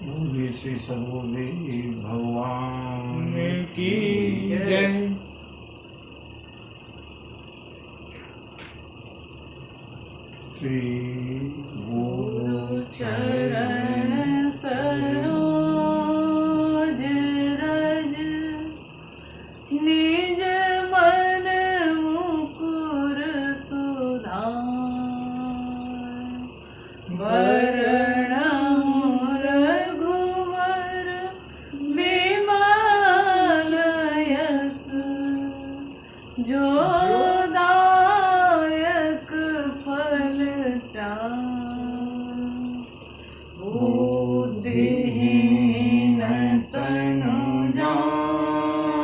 बोलिए श्री सर्वदेव भगवान की जय। श्री गुरु चरण सरोज रज निज मन मुकुर सुधार। वरणहु रघुवर बिमल यश जो दायक फल बुद्धिहीन तनु जानिके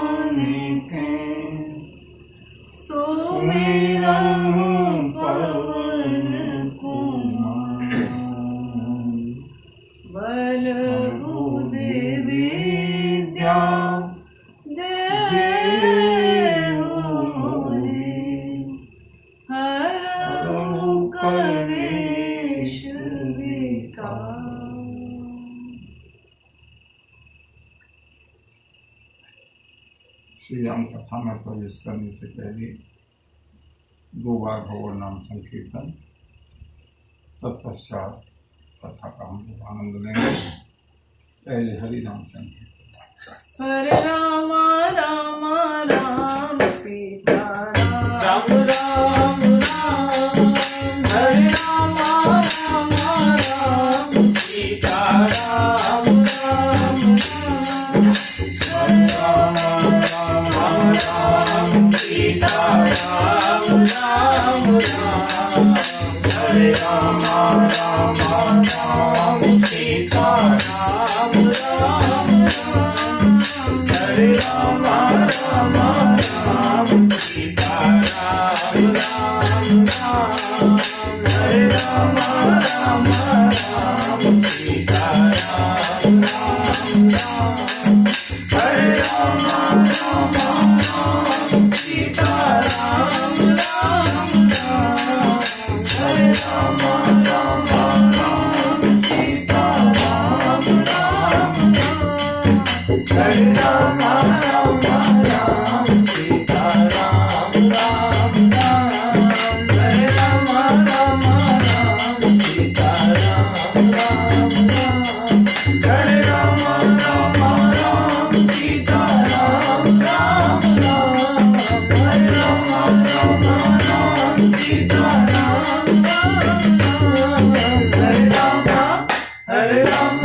सुमिरहु पवन कुमार। बल बुद्धि विद्या देहु मोहि हरहु कलेश विकार। श्री राम कथा में प्रवेश करने से पहले 2 बार भगवान नाम संकीर्तन, तत्पश्चात कथा का हम लोग आनंद लेंगे। पहले हरि नाम संकीर्तन। हरे राम राम राम सीता राम राम राम। हरे राम राम राम सीता राम राम राम। हरे राम राम राम सीता राम राम राम। हरे राम राम राम सीता राम राम राम। हरे राम राम राम सीता राम राम राम। हरे राम राम राम सीता राम राम राम। हरे राम राम राम सीता राम राम राम। हरे राम राम राम सीता राम राम राम। हरे राम राम राम सीता राम राम राम। हरे राम राम राम सीता राम राम राम। हरे राम राम राम सीता राम राम राम। हरे राम राम राम सीता राम राम राम। हरे राम हरे राम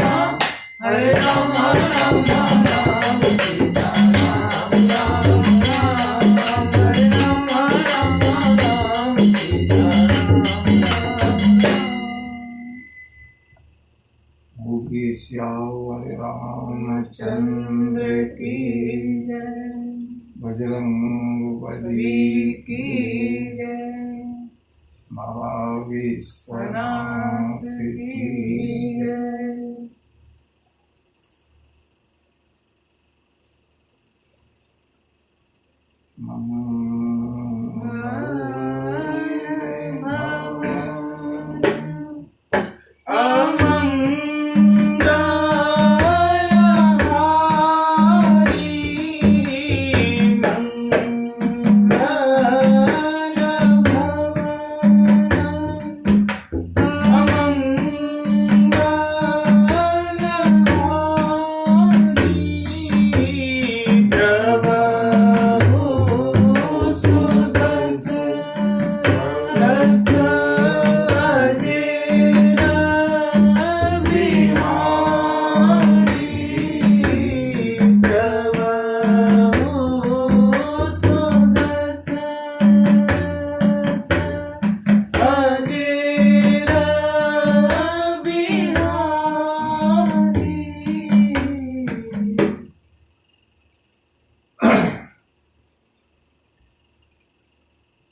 हरे राम राम राम सीता राम राम राम। हरे राम राम राम सीता राम राम। बोलिए श्यावर रामचंद्र चंद्र की जय। बजरंगबली की जय। बाबा विश्वनाथ की जय।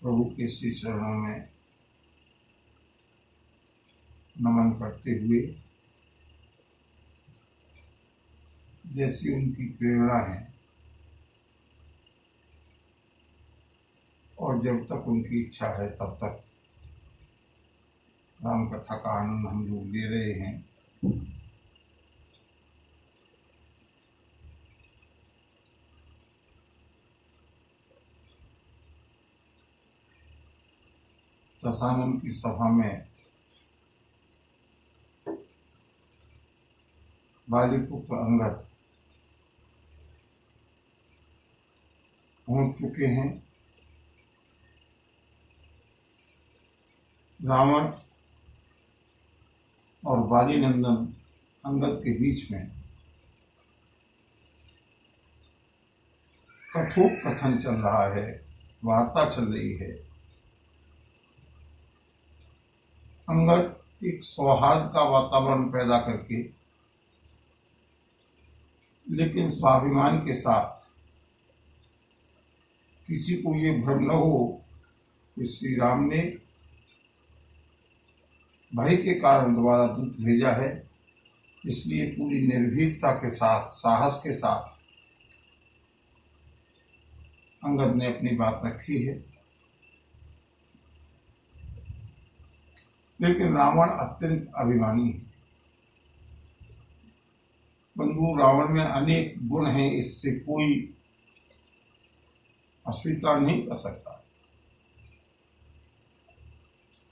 प्रभु के श्री चरणों में नमन करते हुए जैसी उनकी प्रेरणा है और जब तक उनकी इच्छा है तब तक राम कथा का आनंद हम लोग ले रहे हैं। दशानन की सभा में बालीपुत्र अंगद पहुंच चुके हैं। रावण और बाली नंदन अंगद के बीच में कथोपकथन चल रहा है, वार्ता चल रही है। अंगद एक सौहार्द का वातावरण पैदा करके, लेकिन स्वाभिमान के साथ, किसी को ये भ्रम न हो कि श्री राम ने भय के कारण द्वारा दूत भेजा है, इसलिए पूरी निर्भीकता के साथ, साहस के साथ अंगद ने अपनी बात रखी है। लेकिन रावण अत्यंत अभिमानी है। बंधु, रावण में अनेक गुण हैं, इससे कोई अस्वीकार नहीं कर सकता।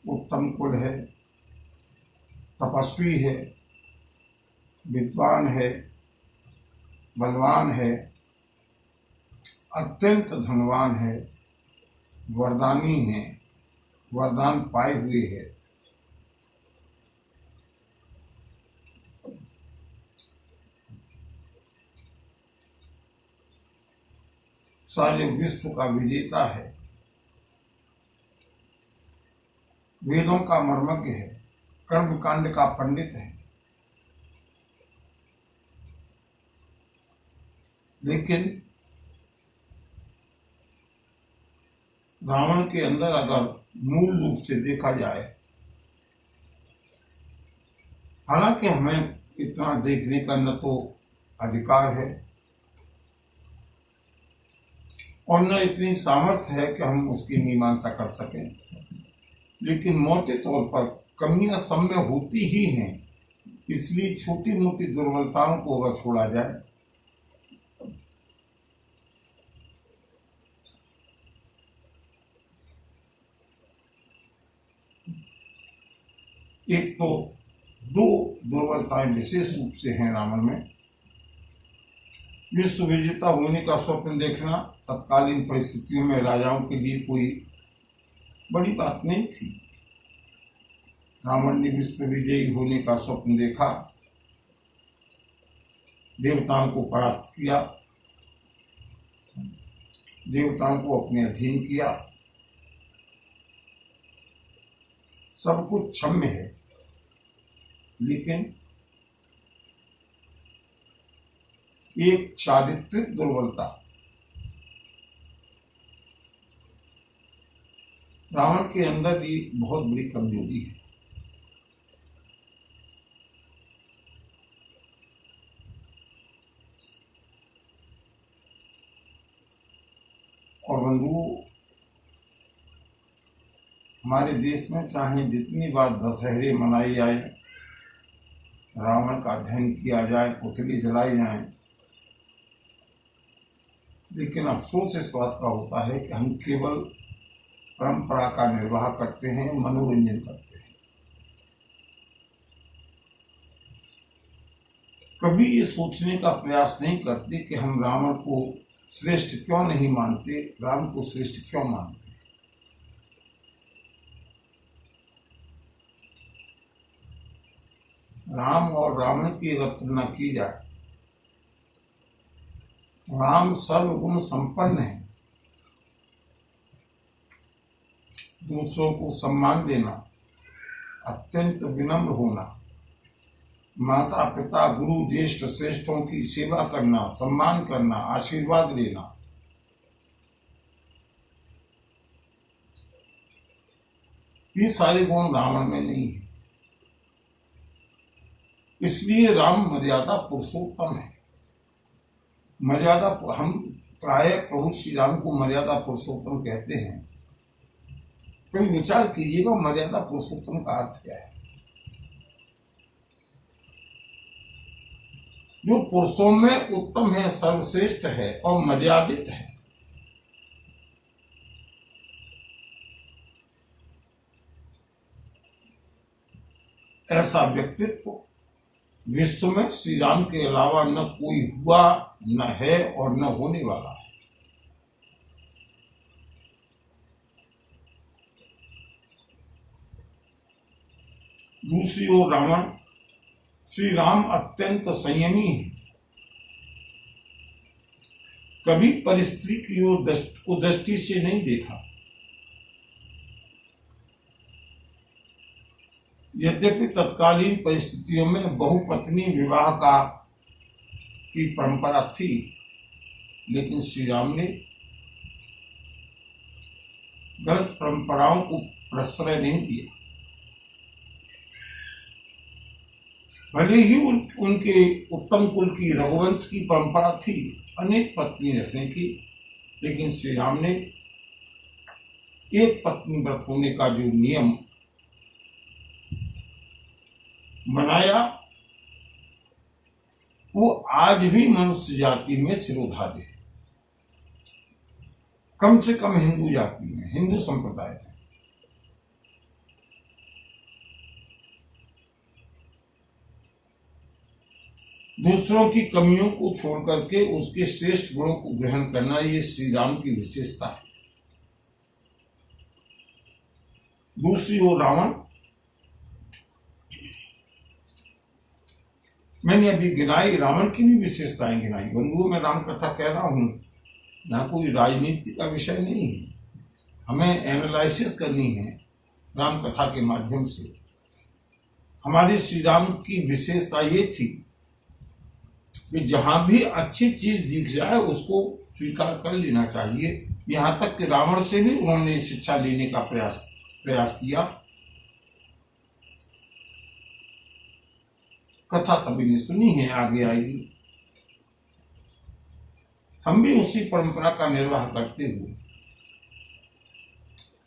उत्तम कुल है, तपस्वी है, विद्वान है, बलवान है, अत्यंत धनवान है, वरदानी है, वरदान पाए हुए है। सारे विश्व का विजेता है, वेदों का मर्मज्ञ है, कर्मकांड का पंडित है। लेकिन रावण के अंदर अगर मूल रूप से देखा जाए, हालांकि हमें इतना देखने का न तो अधिकार है और न इतनी सामर्थ्य है कि हम उसकी मीमांसा कर सकें, लेकिन मोटे तौर पर कमियां सब में होती ही हैं। इसलिए छोटी मोटी दुर्बलताओं को अगर छोड़ा जाए, एक तो दो दुर्बलताएं विशेष रूप से हैं रावण में। विश्व विजेता होने का स्वप्न देखना तत्कालीन परिस्थितियों में राजाओं के लिए कोई बड़ी बात नहीं थी। रावण ने विश्व विजयी होने का स्वप्न देखा, देवताओं को परास्त किया, देवताओं को अपने अधीन किया, सब कुछ क्षम्य है। लेकिन एक चारित्रिक दुर्बलता रावण के अंदर ही बहुत बड़ी कमजोरी है। और बंधु, हमारे देश में चाहे जितनी बार दशहरे मनाई जाए, रावण का दहन किया जाए, पुतले जलाई जाए, लेकिन अफसोस इस बात का होता है कि हम केवल परंपरा का निर्वाह करते हैं, मनोरंजन करते हैं। कभी ये सोचने का प्रयास नहीं करते कि हम रावण को श्रेष्ठ क्यों नहीं मानते, राम को श्रेष्ठ क्यों मानते। राम और रावण की अगर तुलना की जाए, राम सर्वगुण संपन्न है। दूसरों को सम्मान देना, अत्यंत विनम्र होना, माता पिता गुरु ज्येष्ठ श्रेष्ठों की सेवा करना, सम्मान करना, आशीर्वाद लेना, ये सारे गुण रावण में नहीं है। इसलिए राम मर्यादा पुरुषोत्तम है। मर्यादा, हम प्राय प्रभु श्री राम को मर्यादा पुरुषोत्तम कहते हैं। कोई विचार कीजिएगा, मर्यादा पुरुषोत्तम का अर्थ क्या है? जो पुरुषों में उत्तम है, सर्वश्रेष्ठ है और मर्यादित है। ऐसा व्यक्तित्व विश्व में श्री राम के अलावा न कोई हुआ, न है और न होने वाला है। दूसरी ओर रावण, श्री राम अत्यंत संयमी है, कभी परिस्थिति की ओर दृष्टि से नहीं देखा। यद्यपि तत्कालीन परिस्थितियों में बहुपत्नी विवाह की परंपरा थी, लेकिन श्री राम ने गलत परंपराओं को प्रश्रय नहीं दिया। भले ही उनके उत्तम कुल की रघुवंश की परंपरा थी अनेक पत्नी रखने की, लेकिन श्री राम ने एक पत्नी व्रत होने का जो नियम बनाया, वो आज भी मनुष्य जाति में सिरोधार्य है। कम से कम हिंदू जाति में, हिंदू संप्रदाय में। दूसरों की कमियों को छोड़ करके उसके श्रेष्ठ गुणों को ग्रहण करना, ये श्री राम की विशेषता है। दूसरी ओर रावण, मैंने अभी गिनाई, रावण की भी विशेषताएं गिनाई। बंधुओं, मैं राम कथा कह रहा हूं, यहाँ कोई राजनीति का विषय नहीं है। हमें एनालिसिस करनी है राम कथा के माध्यम से। हमारे श्री राम की विशेषता ये थी कि जहां भी अच्छी चीज दिख जाए उसको स्वीकार कर लेना चाहिए। यहां तक कि रावण से भी उन्होंने शिक्षा लेने का प्रयास किया। कथा सभी ने सुनी है, आगे आएगी। हम भी उसी परंपरा का निर्वाह करते हुए,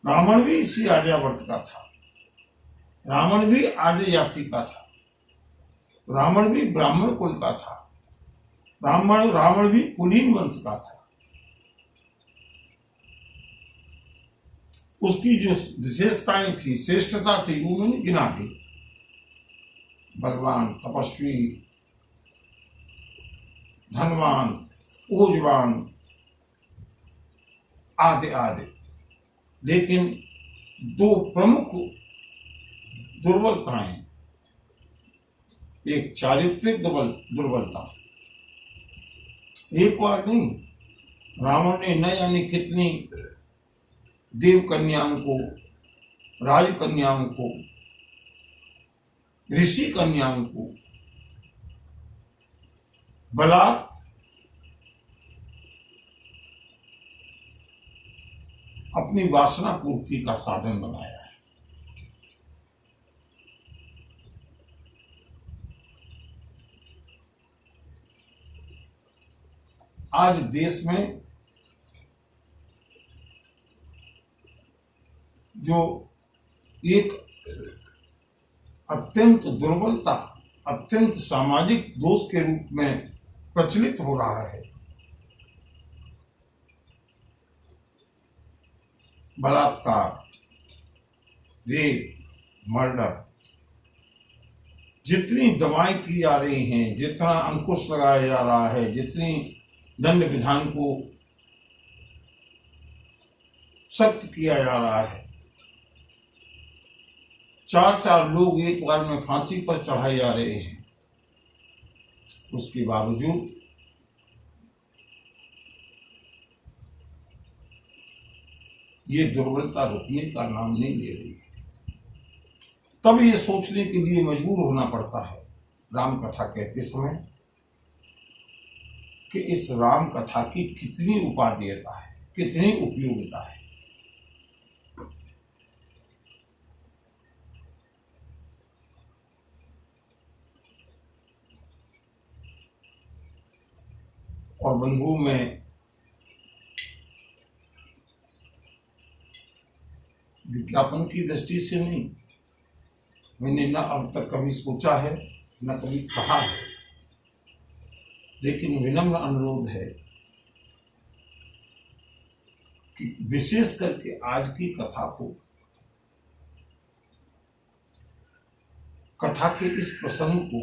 रावण भी इसी आर्यावर्त का था, रावण भी आर्य जाति का था, रावण भी ब्राह्मण कुल का था, रावण भी कुलीन वंश का था। उसकी जो विशेषताएं थी, श्रेष्ठता थी, वो मैंने गिना दी। बलवान, तपस्वी, धनवान, ऊर्जवान आदि आदि। लेकिन दो प्रमुख दुर्बलताएं, एक चारित्रिक दुर्बलता। एक बार नहीं, रावण ने न जाने कितनी देव कन्याओं को, राज कन्याओं को, ऋषि कन्याओं को बलात् अपनी वासना पूर्ति का साधन बनाया है। आज देश में जो एक अत्यंत दुर्बलता, अत्यंत सामाजिक दोष के रूप में प्रचलित हो रहा है, बलात्कार, रेप, मर्डर, जितनी दवाएं की जा रही हैं, जितना अंकुश लगाया जा रहा है, जितनी दंड विधान को सख्त किया जा रहा है, 4 लोग एक बार में फांसी पर चढ़ाए जा रहे हैं, उसके बावजूद ये दुर्बलता रुकने का नाम नहीं ले रही है। तब ये सोचने के लिए मजबूर होना पड़ता है राम कथा कहते समय कि इस राम कथा की कितनी उपादेयता है, कितनी उपयोगिता है। और बंधुओं में विज्ञापन की दृष्टि से नहीं, मैंने न अब तक कभी सोचा है, न कभी कहा है, लेकिन विनम्र अनुरोध है कि विशेष करके आज की कथा को कथा के इस प्रसंग को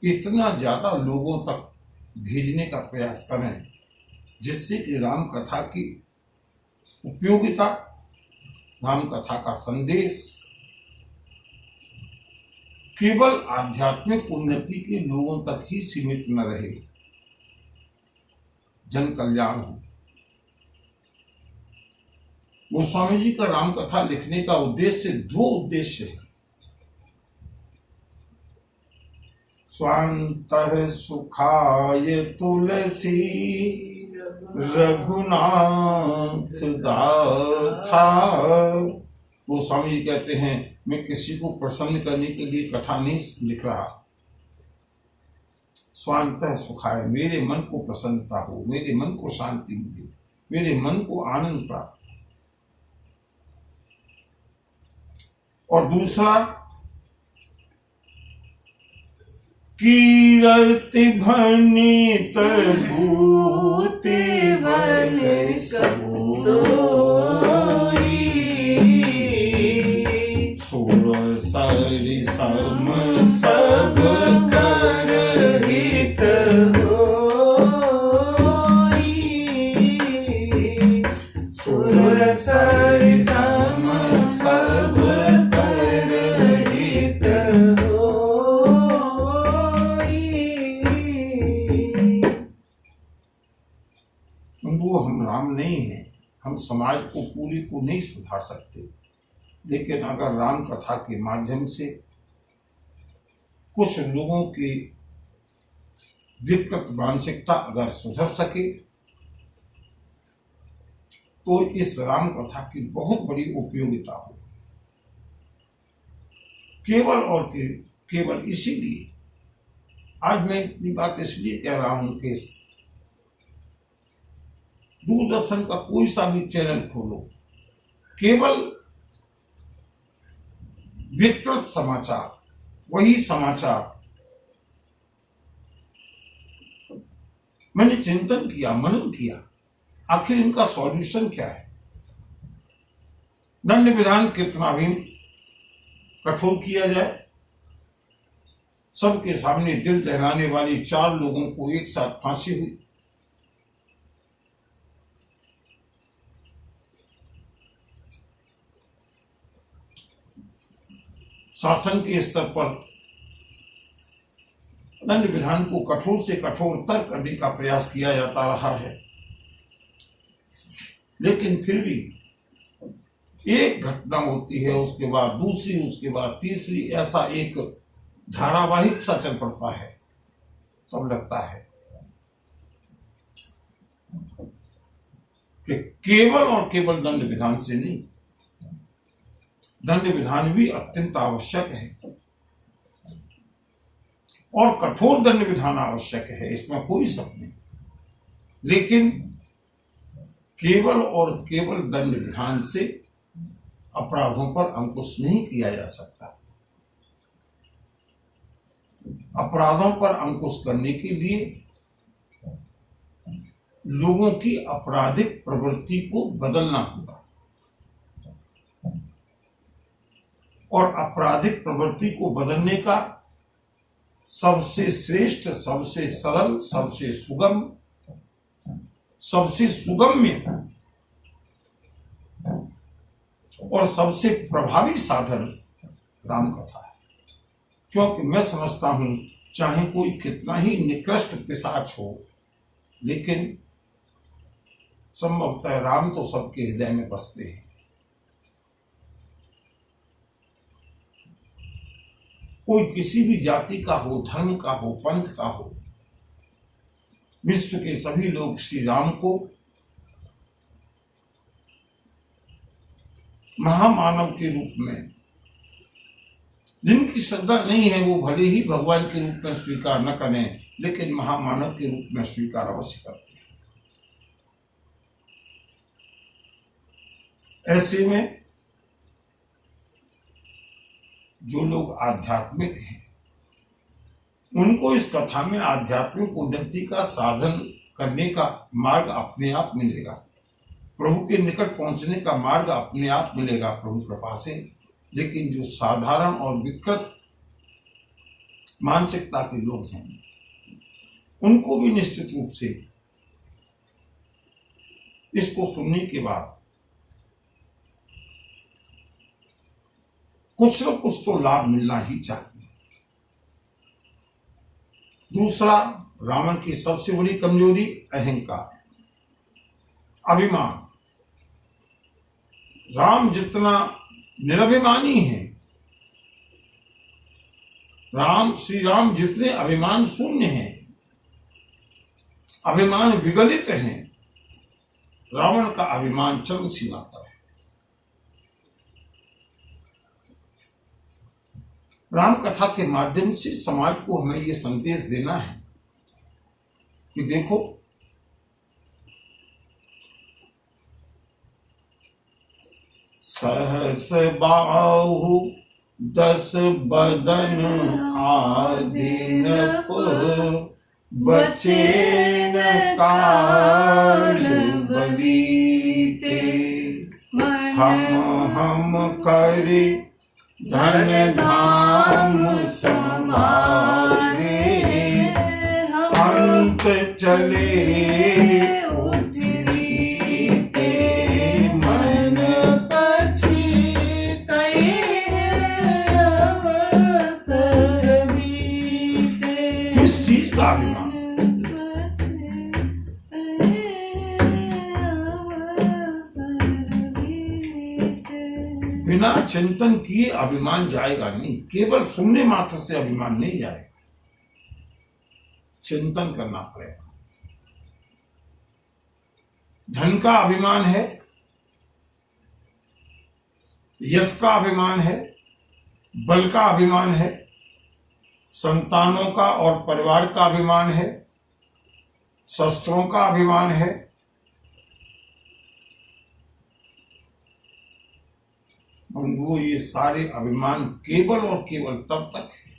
इतना ज्यादा लोगों तक भेजने का प्रयास करें जिससे कि राम कथा की उपयोगिता, राम कथा का संदेश केवल आध्यात्मिक उन्नति के लोगों तक ही सीमित न रहे, जन कल्याण हो। गोस्वामी जी का राम कथा लिखने का उद्देश्य, दो उद्देश्य है। स्वांतः सुखाय तुलसी रघुनाथ गाथा। गोस्वामी जी कहते हैं, मैं किसी को प्रसन्न करने के लिए कथा नहीं लिख रहा। स्वांतः सुखाय, मेरे मन को प्रसन्नता हो, मेरे मन को शांति मिले, मेरे मन को आनंद प्राप्त। और दूसरा, कीरति भनित भूति बल सोई, सुर सरि सम सब कर हित होई, सुर सरि सम सब कर हित होई। वो हम राम नहीं हैं, हम समाज को पूरी को नहीं सुधार सकते, लेकिन अगर राम कथा के माध्यम से कुछ लोगों की विकृत मानसिकता अगर सुधर सके तो इस राम कथा की बहुत बड़ी उपयोगिता हो। केवल और केवल इसीलिए आज मैं इतनी बात इसलिए कह रहा हूं कि दूरदर्शन का कोई सा भी चैनल खोलो, केवल विकृत समाचार, वही समाचार। मैंने चिंतन किया, मनन किया, आखिर इनका सॉल्यूशन क्या है। दंड विधान कितना भी कठोर किया जाए, सबके सामने दिल दहलाने वाली 4 लोगों को एक साथ फांसी हुई। शासन के स्तर पर दंड विधान को कठोर से कठोरतर करने का प्रयास किया जाता रहा है, लेकिन फिर भी एक घटना होती है, उसके बाद दूसरी, उसके बाद तीसरी, ऐसा एक धारावाहिक सा चल पड़ता है। तब लगता है कि केवल और केवल दंड विधान से नहीं, दंड विधान भी अत्यंत आवश्यक है और कठोर दंड विधान आवश्यक है, इसमें कोई शक नहीं। लेकिन केवल और केवल दंड विधान से अपराधों पर अंकुश नहीं किया जा सकता। अपराधों पर अंकुश करने के लिए लोगों की आपराधिक प्रवृत्ति को बदलना होगा, और आपराधिक प्रवृत्ति को बदलने का सबसे श्रेष्ठ, सबसे सरल, सबसे सुगम, सबसे सुगम्य और सबसे प्रभावी साधन राम कथा है। क्योंकि मैं समझता हूं, चाहे कोई कितना ही निकृष्ट पिशाच हो, लेकिन संभवतः राम तो सबके हृदय में बसते हैं। कोई किसी भी जाति का हो, धर्म का हो, पंथ का हो, विश्व के सभी लोग श्री राम को महामानव के रूप में, जिनकी श्रद्धा नहीं है वो भले ही भगवान के रूप में स्वीकार न करें, लेकिन महामानव के रूप में स्वीकार अवश्य करते हैं। ऐसे में जो लोग आध्यात्मिक हैं, उनको इस कथा में आध्यात्मिक उन्नति का साधन करने का मार्ग अपने आप मिलेगा, प्रभु के निकट पहुंचने का मार्ग अपने आप मिलेगा प्रभु कृपा से। लेकिन जो साधारण और विकृत मानसिकता के लोग हैं उनको भी निश्चित रूप से इसको सुनने के बाद कुछ न कुछ तो लाभ मिलना ही चाहिए। दूसरा, रावण की सबसे बड़ी कमजोरी अहंकार, अभिमान। राम जितना निरभिमानी है, श्री राम जितने अभिमान शून्य हैं, अभिमान विगलित हैं, रावण का अभिमान चरम सीमा पर है। राम कथा के माध्यम से समाज को हमें ये संदेश देना है कि देखो, सहस बाहु 10 बदन आदिनप, बचे न काल बलीते। हम करे धन धाम समारे, अंत चले उठरीते। मन पछितै अवसर बीते। किस चीज का अभिमान? बिना चिंतन किए अभिमान जाएगा नहीं। केवल सुनने मात्र से अभिमान नहीं जाएगा, चिंतन करना पड़ेगा। धन का अभिमान है, यश का अभिमान है, बल का अभिमान है, संतानों का और परिवार का अभिमान है, शस्त्रों का अभिमान है। बंधुओं, ये सारे अभिमान केवल और केवल तब तक है।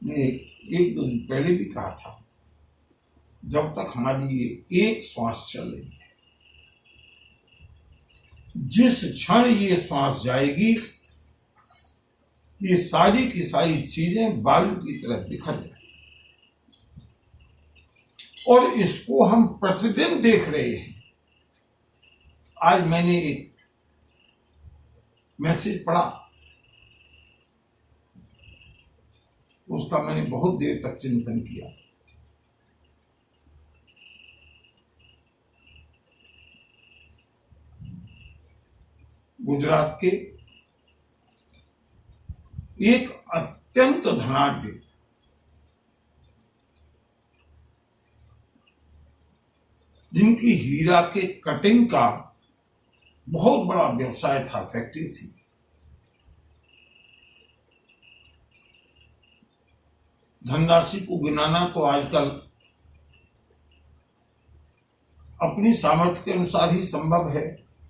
मैं एक दो दिन पहले भी कहा था, जब तक हमारी ये एक श्वास चल रही है। जिस क्षण ये श्वास जाएगी, ये सारी की सारी चीजें बालू की तरह बिखर जाएंगी। और इसको हम प्रतिदिन देख रहे हैं। आज मैंने एक मैसेज पढ़ा, उसका मैंने बहुत देर तक चिंतन किया। गुजरात के एक अत्यंत धनाढ्य जिनकी हीरा के कटिंग का बहुत बड़ा व्यवसाय था, फैक्ट्री थी, धनराशि को गिनाना तो आजकल अपनी सामर्थ्य के अनुसार ही संभव है।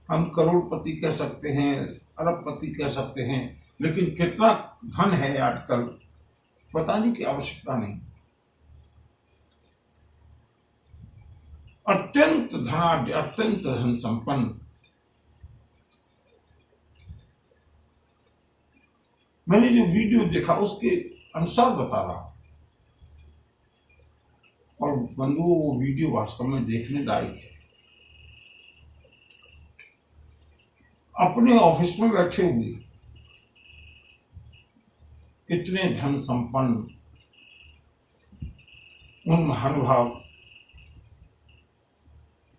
हम करोड़पति कह सकते हैं, अरबपति कह सकते हैं, लेकिन कितना धन है आजकल बताने की आवश्यकता नहीं। अत्यंत धनाढ्य, अत्यंत धन संपन्न। मैंने जो वीडियो देखा उसके अनुसार बता रहा, और बंधुओं वो वीडियो वास्तव में देखने लायक है। अपने ऑफिस में बैठे हुए इतने धन संपन्न उन महानुभाव,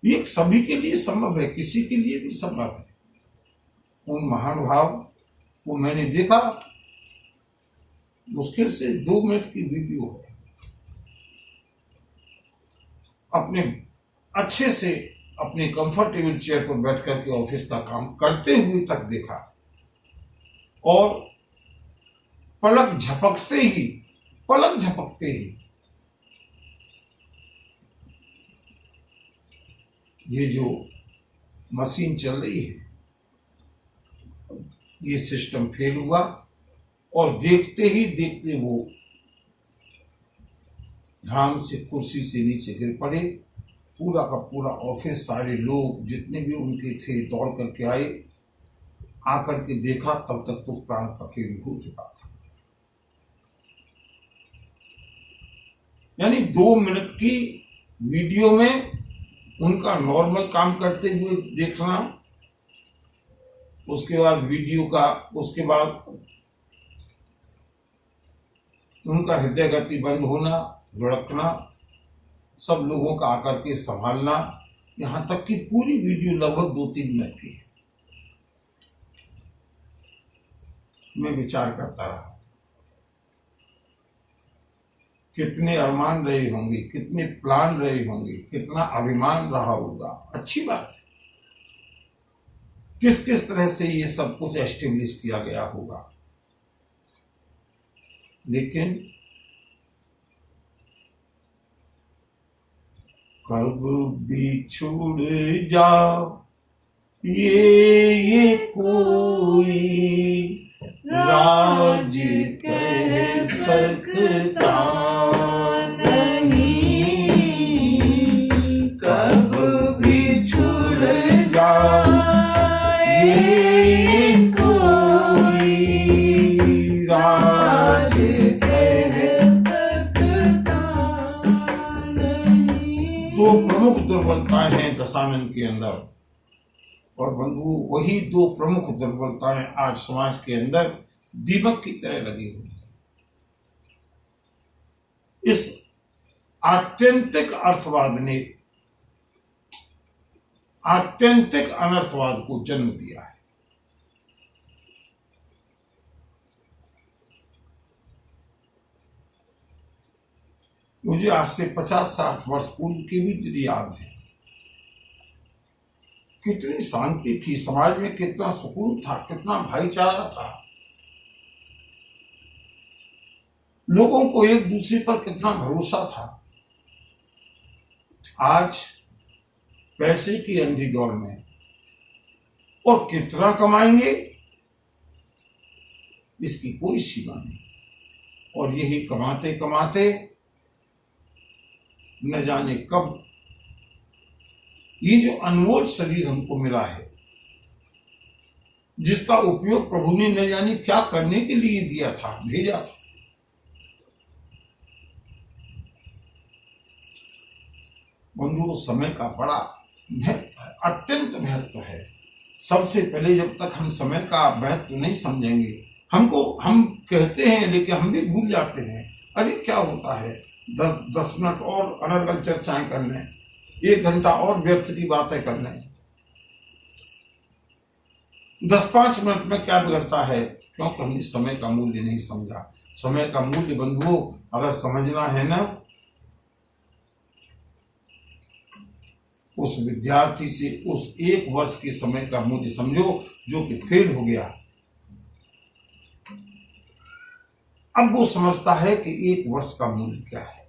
ये सभी के लिए संभव है, किसी के लिए भी संभव है। उन महानुभाव को मैंने देखा, मुश्किल से 2 मिनट की वीडियो है। अपने अच्छे से अपने कंफर्टेबल चेयर पर बैठ करके ऑफिस का काम करते हुए तक देखा, और पलक झपकते ही ये जो मशीन चल रही है, ये सिस्टम फेल हुआ, और देखते ही देखते वो धड़ाम से कुर्सी से नीचे गिर पड़े। पूरा का पूरा ऑफिस, सारे लोग जितने भी उनके थे दौड़ करके आए, आकर के देखा तब तक तो प्राण पखेरु हो चुका था। यानी 2 मिनट की वीडियो में उनका नॉर्मल काम करते हुए देखना, उसके बाद उसके बाद उनका हृदय गति बंद होना, लुढ़कना, सब लोगों का आकर के संभालना, यहां तक कि पूरी वीडियो लगभग 2-3 मिनट की है। मैं विचार करता रहा, कितने अरमान रहे होंगे, कितने प्लान रहे होंगे, कितना अभिमान रहा होगा। अच्छी बात है, किस किस तरह से ये सब कुछ एस्टेब्लिश किया गया होगा। लेकिन कब बिछुड़ जाओ ये कोई राज कह सकता नहीं, कब बिछुड़ जाओ ये कोई राज दो प्रमुख दुर्बलताएं हैं दशानन के अंदर, और बंधु वही 2 प्रमुख दुर्बलताएं आज समाज के अंदर दीमक की तरह लगी हुई है। इस आत्यंतिक अर्थवाद ने आत्यंतिक अनर्थवाद को जन्म दिया है। मुझे आज से 50-60 वर्ष पूर्व की भी दिन याद है। कितनी शांति थी समाज में, कितना सुकून था, कितना भाईचारा था, लोगों को एक दूसरे पर कितना भरोसा था। आज पैसे की अंधी दौड़ में, और कितना कमाएंगे इसकी कोई सीमा नहीं, और यही कमाते कमाते न जाने कब ये जो अनमोल शरीर हमको मिला है, जिसका उपयोग प्रभु ने न जाने क्या करने के लिए दिया था, भेजा था, बंधुओं समय का बड़ा महत्व है, अत्यंत महत्व है। सबसे पहले जब तक हम समय का महत्व नहीं समझेंगे, हम कहते हैं लेकिन हम भी भूल जाते हैं। अरे क्या होता है, 10 मिनट और अनर्गल चर्चाएं कर लें, 1 घंटा और व्यर्थ की बातें कर लें, 10-5 मिनट में क्या बिगड़ता है, क्योंकि हमने समय का मूल्य नहीं समझा। समय का मूल्य बंधुओं अगर समझना है ना, उस विद्यार्थी से उस 1 वर्ष के समय का मूल्य समझो जो कि फेल हो गया। अब वो समझता है कि 1 वर्ष का मूल्य क्या है।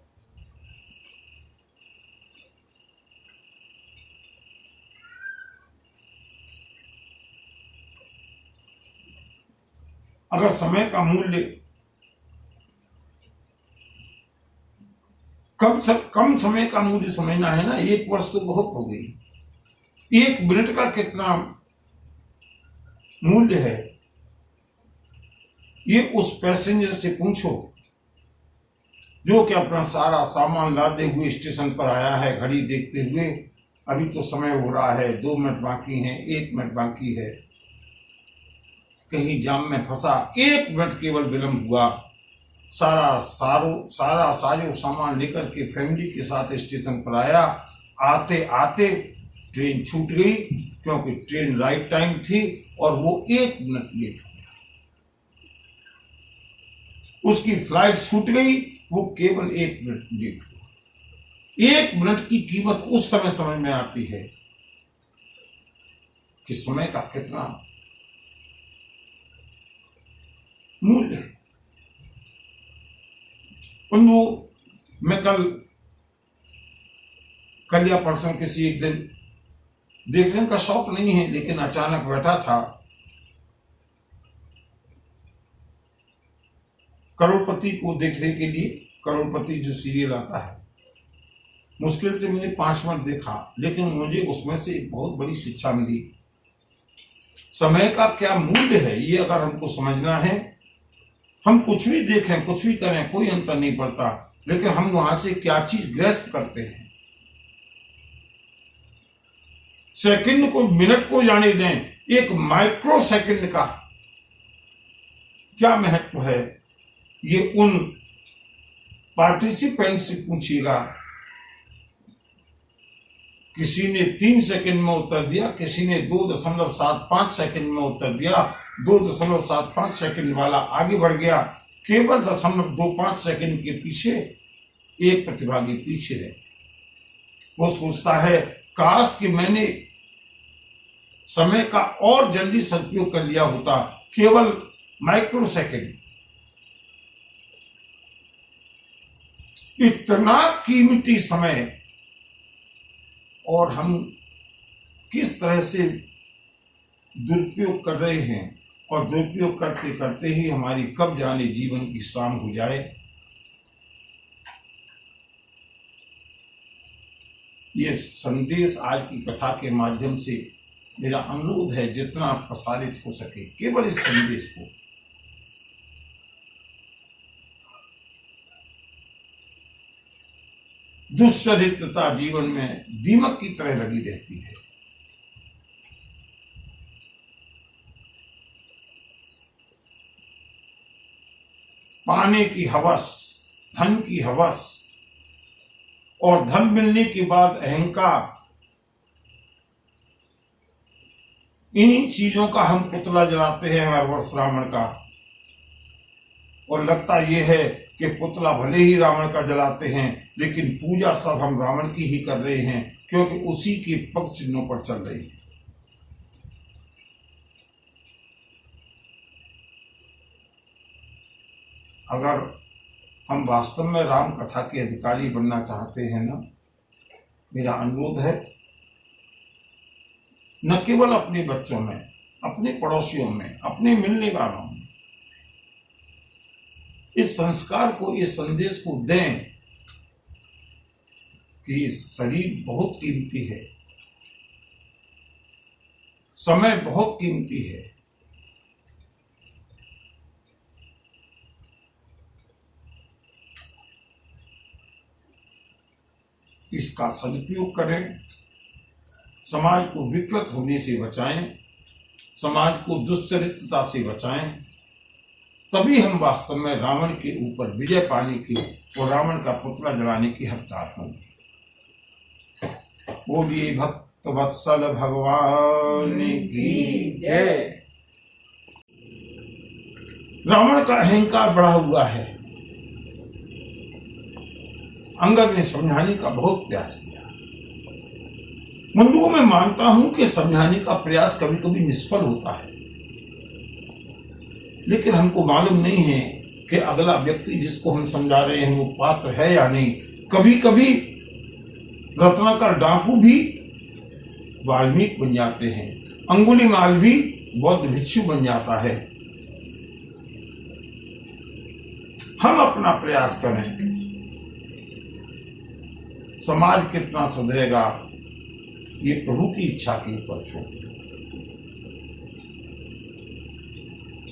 अगर समय का मूल्य कम समय का मूल्य समझना है ना, 1 वर्ष तो बहुत हो गई। 1 मिनट का कितना मूल्य है ये उस पैसेंजर से पूछो जो कि अपना सारा सामान लादे हुए स्टेशन पर आया है, घड़ी देखते हुए, अभी तो समय हो रहा है, 2 मिनट बाकी हैं, 1 मिनट बाकी है, कहीं जाम में फंसा, 1 मिनट केवल विलंब हुआ, सारा साजो सामान लेकर के फैमिली के साथ स्टेशन पर आया, आते आते ट्रेन छूट गई, क्योंकि ट्रेन राइट टाइम थी और वो 1 मिनट लेट हो गया। उसकी फ्लाइट छूट गई, वो केवल 1 मिनट लेट हुआ। 1 मिनट की कीमत उस समय समझ में आती है कि समय का कितना मूल्य है। मैं कल या परसों किसी एक दिन, देखने का शौक नहीं है लेकिन अचानक बैठा था, करोड़पति को देखने के लिए, करोड़पति जो सीरियल आता है, मुश्किल से मैंने 5 मिनट देखा, लेकिन मुझे उसमें से एक बहुत बड़ी शिक्षा मिली। समय का क्या मूल्य है, ये अगर हमको समझना है, हम कुछ भी देखें, कुछ भी करें, कोई अंतर नहीं पड़ता, लेकिन हम वहां से क्या चीज ग्रस्त करते हैं। सेकंड को, मिनट को जाने दें, एक माइक्रो सेकंड का क्या महत्व है, ये उन पार्टिसिपेंट से पूछिएगा। किसी ने 3 सेकंड में उत्तर दिया, किसी ने 2.75 सेकंड में उत्तर दिया। 2.75 सेकंड वाला आगे बढ़ गया, केवल 0.25 सेकंड के पीछे एक प्रतिभागी पीछे रहे। वो सोचता है काश कि मैंने समय का और जल्दी सदुपयोग कर लिया होता, केवल माइक्रो सेकंड। इतना कीमती समय, और हम किस तरह से दुरुपयोग कर रहे हैं, और दुरुपयोग करते करते ही हमारी कब जाने जीवन की शाम हो जाए। ये संदेश आज की कथा के माध्यम से मेरा अनुरोध है, जितना प्रसारित हो सके केवल इस संदेश को। दुश्चरित्रता जीवन में दीमक की तरह लगी रहती है। पाने की हवस, धन की हवस, और धन मिलने के बाद अहंकार, इन्हीं चीजों का हम पुतला जलाते हैं हर वर्ष रावण का। और लगता यह है कि पुतला भले ही रावण का जलाते हैं, लेकिन पूजा सब हम रावण की ही कर रहे हैं, क्योंकि उसी के पग चिन्हों पर चल रही है। अगर हम वास्तव में राम कथा के अधिकारी बनना चाहते हैं ना, मेरा अनुरोध है, न केवल अपने बच्चों में, अपने पड़ोसियों में, अपने मिलने वालों में इस संस्कार को, इस संदेश को दें कि शरीर बहुत कीमती है, समय बहुत कीमती है। इसका सदुपयोग करें, समाज को विकृत होने से बचाएं, समाज को दुश्चरित्रता से बचाएं, तभी हम वास्तव में रावण के ऊपर विजय पाने की और रावण का पुतला जलाने की हकदार होंगे। बोलिए भक्त वत्सल भगवान की जय। रावण का अहंकार बढ़ा हुआ है। अंगद ने समझाने का बहुत प्रयास किया। बंधुओं, मैं मानता हूं कि समझाने का प्रयास कभी कभी निष्फल होता है, लेकिन हमको मालूम नहीं है कि अगला व्यक्ति जिसको हम समझा रहे हैं वो पात्र है या नहीं। कभी कभी रत्नाकर डाकू भी वाल्मीकि बन जाते हैं, अंगुलीमाल भी बौद्ध भिक्षु बन जाता है। हम अपना प्रयास करें, समाज कितना सुधरेगा ये प्रभु की इच्छा के ऊपर छोड़।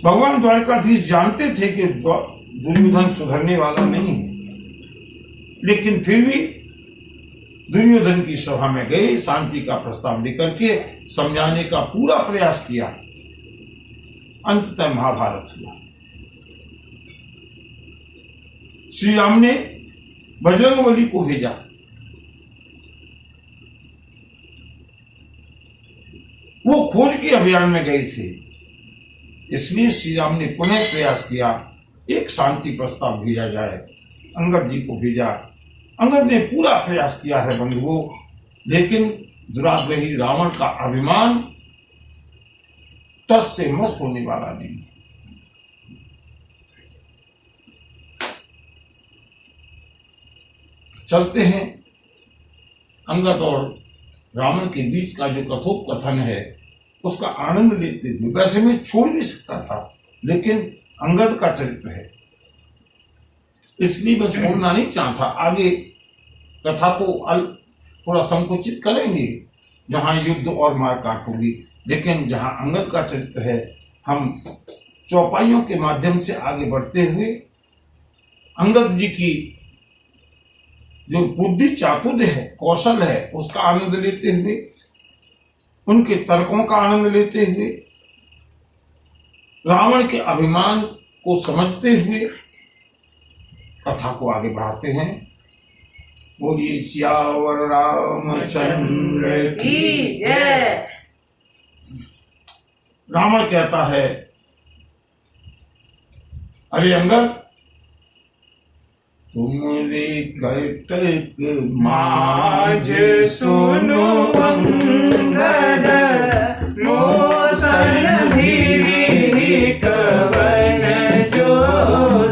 भगवान द्वारकाधीश जानते थे कि दुर्योधन सुधरने वाला नहीं है, लेकिन फिर भी दुर्योधन की सभा में गए, शांति का प्रस्ताव लेकर के समझाने का पूरा प्रयास किया। अंततः महाभारत हुआ। श्री राम ने बजरंगबली को भेजा, वो खोज के अभियान में गए थे, इसलिए श्री राम ने पुनः प्रयास किया, एक शांति प्रस्ताव भेजा जाए। अंगद जी को भेजा। अंगद ने पूरा प्रयास किया है बंधुओं, लेकिन दुराग्रही रावण का अभिमान तस से मस्त होने वाला नहीं। चलते हैं अंगद और रावण के बीच का जो कथोपकथन है उसका आनंद लेते हुए। वैसे मैं छोड़ भी सकता था, लेकिन अंगद का चरित्र है, इसलिए मैं छोड़ना नहीं चाहता। आगे कथा को थोड़ा संकुचित करेंगे, जहां युद्ध और मारकाट होगी। लेकिन जहां अंगद का चरित्र है, हम चौपाइयों के माध्यम से आगे बढ़ते हुए अंगद जी की जो बुद्धि चातुर्य है, कौशल है, उसका आनंद लेते हुए, उनके तर्कों का आनंद लेते हुए, रावण के अभिमान को समझते हुए कथा को आगे बढ़ाते हैं। बोलिए सियावर रामचंद्र की जय। रावण कहता है, अरे अंगद, तुमरे कटक माज सुनो अंगद, मोसन धीरी कवन जोधावद,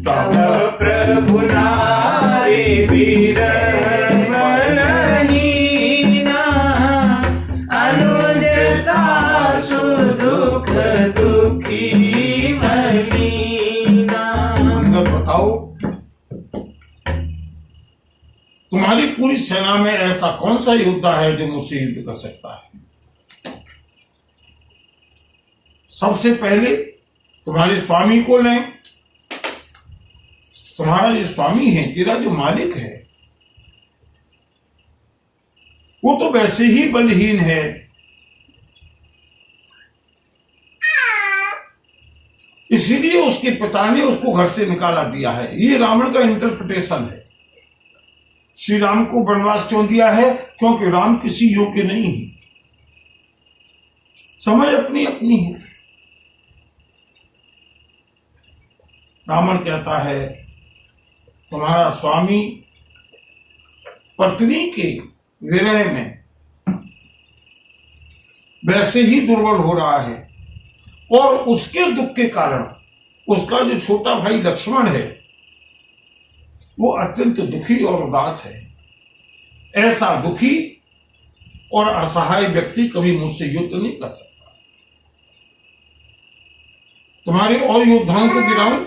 तब प्रभु नारी विरह मनहीना, अनुजता सुदुख दुखी मलीना। अंगद बताओ, तुम्हारी पूरी सेना में ऐसा कौन सा योद्धा है जो मुझसे युद्ध कर सकता है? सबसे पहले तुम्हारे स्वामी को लें। तुम्हारा जो स्वामी है, तेरा जो मालिक है, वो तो वैसे ही बलहीन है। इसीलिए उसके पिता ने उसको घर से निकाला दिया है। ये रावण का इंटरप्रिटेशन है। श्री राम को वनवास क्यों दिया है? क्योंकि राम किसी योग्य नहीं है। समझ अपनी अपनी है। रावण कहता है, तुम्हारा स्वामी पत्नी के विरह में वैसे ही दुर्बल हो रहा है, और उसके दुख के कारण उसका जो छोटा भाई लक्ष्मण है, वो अत्यंत दुखी और उदास है। ऐसा दुखी और असहाय व्यक्ति कभी मुझसे युद्ध नहीं कर सकता। तुम्हारे और योद्धाओं को गिराऊं?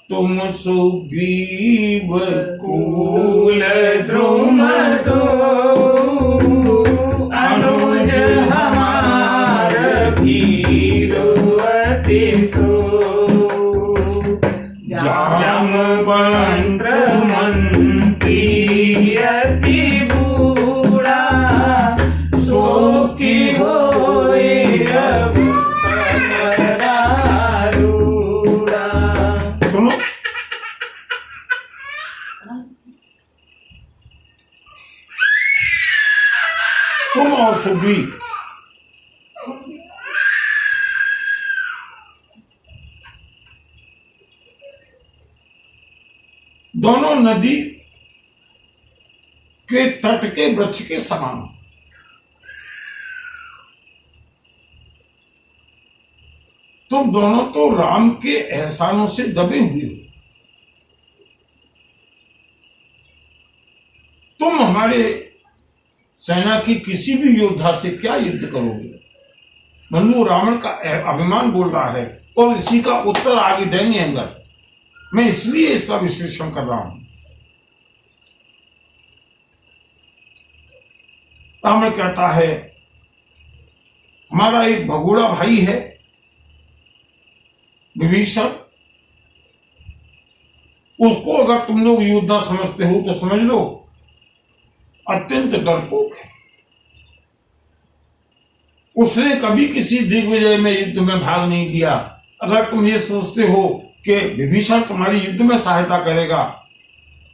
तुम सुग्रीव कुल द्रुम दो, अनुज हमार भीर अति सो, जामवंत मंत्री अति बूढ़ा, सो की होए अब परारूढ़ा। सुनो, तुम और सुग्रीव दोनों नदी के तट के वृक्ष के समान। तुम दोनों तो राम के एहसानों से दबे हुए हो। तुम हमारे सेना की किसी भी योद्धा से क्या युद्ध करोगे? मनु रावण का अभिमान बोल रहा है, और इसी का उत्तर आगे देंगे अंगद। मैं इसलिए इसका विश्लेषण कर रहा हूं। रावण कहता है, हमारा एक भगोड़ा भाई है विभीषण, उसको अगर तुम लोग योद्धा समझते हो तो समझ लो अत्यंत डरपोक है। उसने कभी किसी दिग्विजय में युद्ध में भाग नहीं लिया। अगर तुम ये सोचते हो कि विभीषण तुम्हारी युद्ध में सहायता करेगा,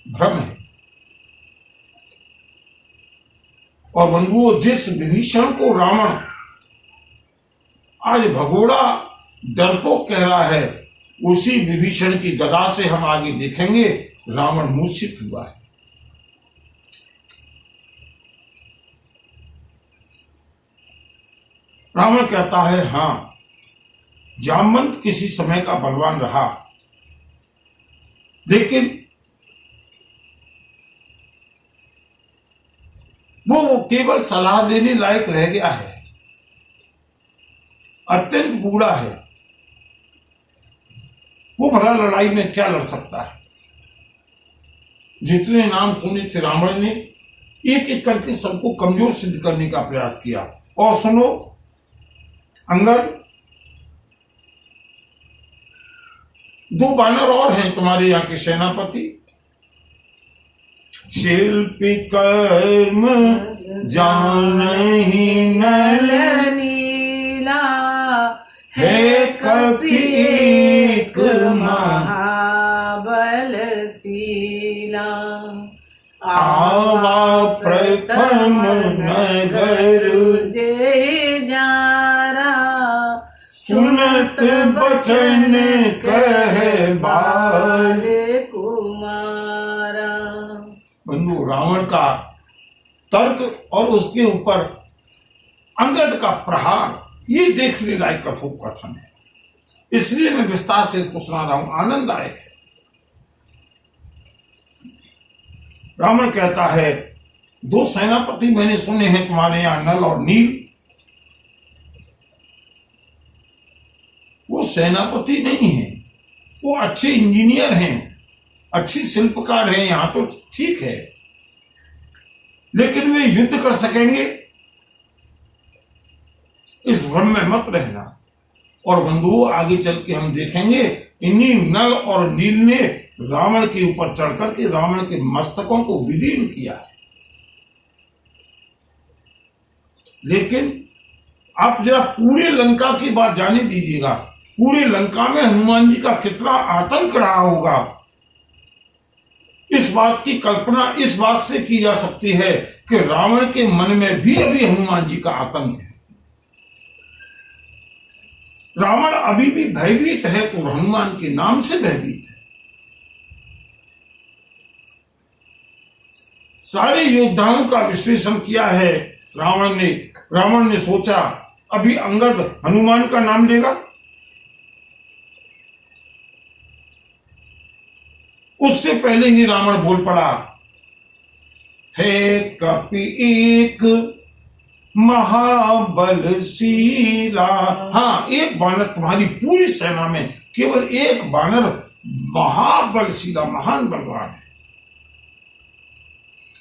भ्रम है। और बंधुओं, जिस विभीषण को रावण आज भगोड़ा डरपोक कह रहा है, उसी विभीषण की गदा से हम आगे देखेंगे रावण मूर्छित हुआ है। रावण कहता है, हां, जामवंत किसी समय का बलवान रहा, लेकिन वो केवल सलाह देने लायक रह गया है। अत्यंत बूढ़ा है, वो भला लड़ाई में क्या लड़ सकता है? जितने नाम सुने थे रावण ने, एक एक करके सबको कमजोर सिद्ध करने का प्रयास किया। और सुनो अंगद, 2 बानर और हैं तुम्हारे यहाँ के सेनापति, शिल्पी कर्म जानहि नल नीला है कपीक महाबलशीला आवा प्रथम नगर जे जारा सुनत बचन कह बाल कुमारा। बंधु, रावण का तर्क और उसके ऊपर अंगद का प्रहार, ये देखने लायक कथोपकथन है, इसलिए मैं विस्तार से इसको सुना रहा हूं, आनंददायक है। रावण कहता है 2 सेनापति मैंने सुने हैं तुम्हारे यहां, नल और नील। वो सेनापति नहीं है, वो अच्छे इंजीनियर हैं, अच्छी शिल्पकार हैं, यहां तो ठीक है, लेकिन वे युद्ध कर सकेंगे इस भ्रम में मत रहना। और बंधुओं, आगे चल के हम देखेंगे इन्हीं नल और नील ने रावण के ऊपर चढ़कर के रावण के मस्तकों को विदीर्ण किया है। लेकिन आप जरा पूरे लंका की बात जाने दीजिएगा, पूरे लंका में हनुमान जी का कितना आतंक रहा होगा, इस बात की कल्पना इस बात से की जा सकती है कि रावण के मन में भी अभी हनुमान जी का आतंक है। रावण अभी भी भयभीत है तो हनुमान के नाम से भयभीत है। सारे योद्धाओं का विश्लेषण किया है रावण ने सोचा अभी अंगद हनुमान का नाम लेगा, उससे पहले ही रावण बोल पड़ा, हे कपि एक महाबलशीला। हाँ, एक बानर तुम्हारी पूरी सेना में केवल एक बानर महाबलशीला, महान बलवान है,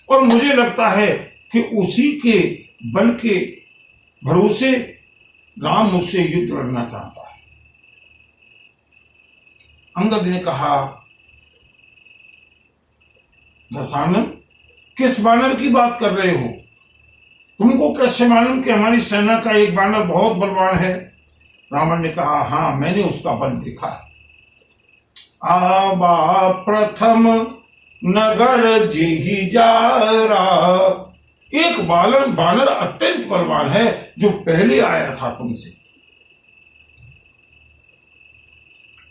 और मुझे लगता है कि उसी के बल के भरोसे राम मुझसे युद्ध लड़ना चाहता है। अंगद ने कहा, दशानन, किस बानर की बात कर रहे हो? तुमको कैसे मालूम कि हमारी सेना का एक बानर बहुत बलवान है? रावण ने कहा, हाँ, मैंने उसका बल देखा है। आबा प्रथम नगर जी जारा, एक बानर अत्यंत बलवान है जो पहले आया था तुमसे,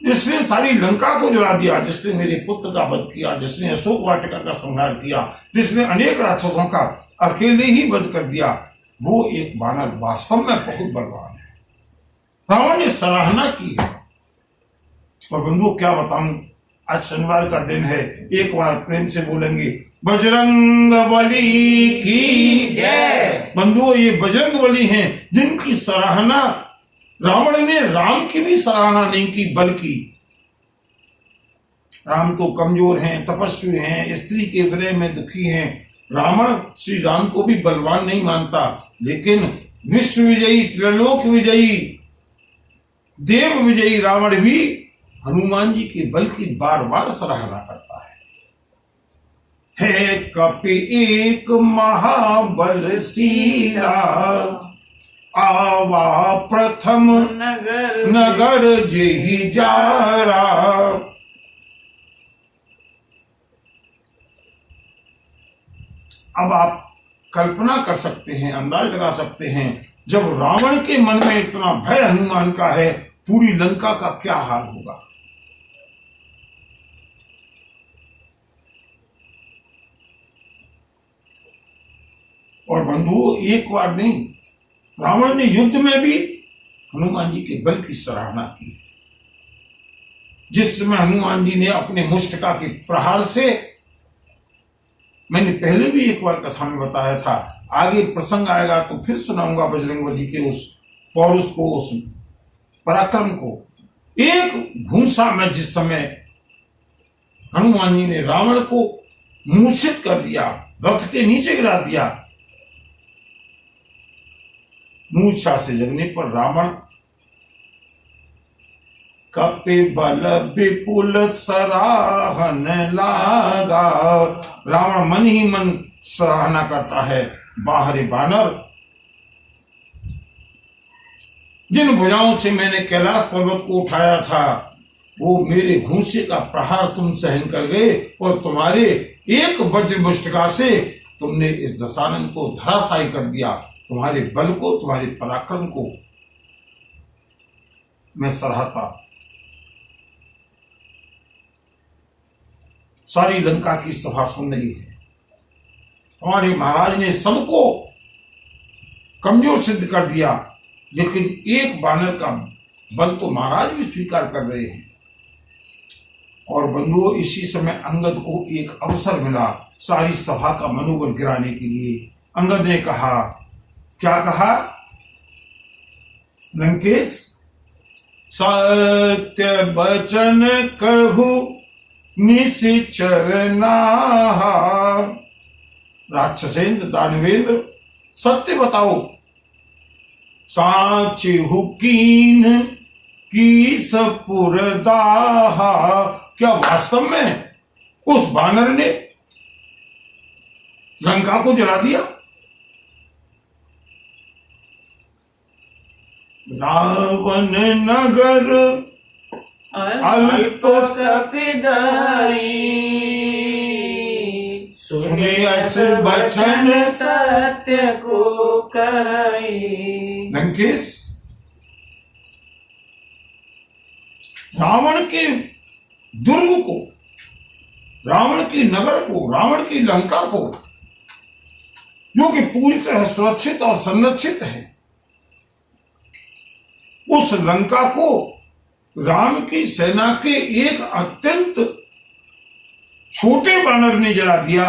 जिसने सारी लंका को जला दिया, जिसने मेरे पुत्र का वध किया, जिसने अशोक वाटिका का संहार किया, जिसने अनेक राक्षसों का अकेले ही वध कर दिया, वो एक बानर वास्तव में बहुत बलवान है। रावण ने सराहना की है। और बंधुओं, क्या बताऊं, आज शनिवार का दिन है, एक बार प्रेम से बोलेंगे बजरंग बली की जय। बंधुओं, ये बजरंग बली हैं जिनकी सराहना रावण ने राम की भी सराहना नहीं की, बल्कि राम तो कमजोर हैं, तपस्वी हैं, स्त्री के विरह में दुखी हैं। रावण श्री राम को भी बलवान नहीं मानता, लेकिन विश्व विजयी, त्रिलोक विजयी, देव विजयी रावण भी हनुमान जी के बल की बार बार सराहना करता है। हे कपि एक महाबलशीला, आवा प्रथम नगर जेहि जारा। अब आप कल्पना कर सकते हैं, अंदाज लगा सकते हैं, जब रावण के मन में इतना भय हनुमान का है, पूरी लंका का क्या हाल होगा। और बंधुओं, एक बार नहीं, रावण ने युद्ध में भी हनुमान जी के बल की सराहना की। जिस समय हनुमान जी ने अपने मुष्टिका के प्रहार से, मैंने पहले भी एक बार कथा में बताया था, आगे प्रसंग आएगा तो फिर सुनाऊंगा बजरंगबली के उस पौरुष को, उस पराक्रम को। एक घूंसा में जिस समय हनुमान जी ने रावण को मूर्छित कर दिया, रथ के नीचे गिरा दिया। मूर्छा से जगने पर रावण कपि बल विपुल सराहन लागा। रावण मन ही मन सराहना करता है, बाहरी बानर जिन भुजाओं से मैंने कैलाश पर्वत को उठाया था, वो मेरे घूंसे का प्रहार तुम सहन कर गए और तुम्हारे एक वज्र मुष्टिका से तुमने इस दशानन को धराशायी कर दिया। तुम्हारे बल को, तुम्हारे पराक्रम को मैं सराहता। सारी लंका की सभा सुन रही है। हमारे महाराज ने सबको कमजोर सिद्ध कर दिया, लेकिन एक बानर का बल तो महाराज भी स्वीकार कर रहे हैं। और बंधुओं, इसी समय अंगद को एक अवसर मिला सारी सभा का मनोबल गिराने के लिए। अंगद ने कहा, क्या कहा? लंकेश, सत्य वचन कहू निश्चर नाहा। राक्षसेंद्र, दानवेंद्र, सत्य बताओ, साच हुकीन की सपुरदाहा। क्या वास्तव में उस बानर ने लंका को जला दिया? रावण नगर अल्प कपिदाई, सुने अस बचन सत्य को कही। लंकेश, रावण के दुर्ग को, रावण की नगर को, रावण की लंका को, जो कि पूरी तरह सुरक्षित और संरक्षित है, उस लंका को राम की सेना के एक अत्यंत छोटे बानर ने जला दिया।